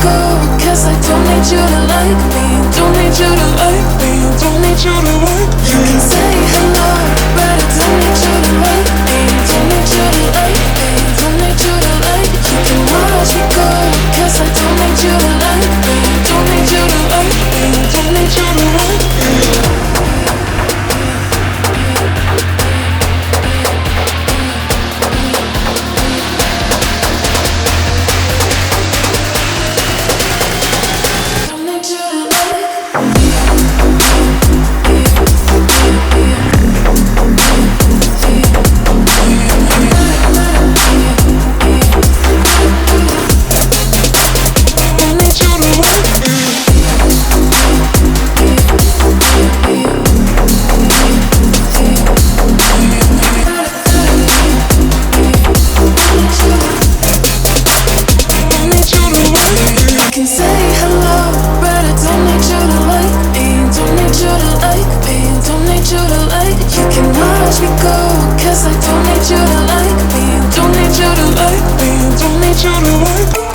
go, 'cause I don't need you to like me. Don't need you to like me. Don't need you to like me. You can say hello, but I don't need you to like me. Don't need you to like me. Don't need you to like me. You can watch me go, 'cause I don't need you to like me. Don't need you to like me. Don't need you to like me. I don't need you to like me. Don't need you to like me. Don't need you to like me.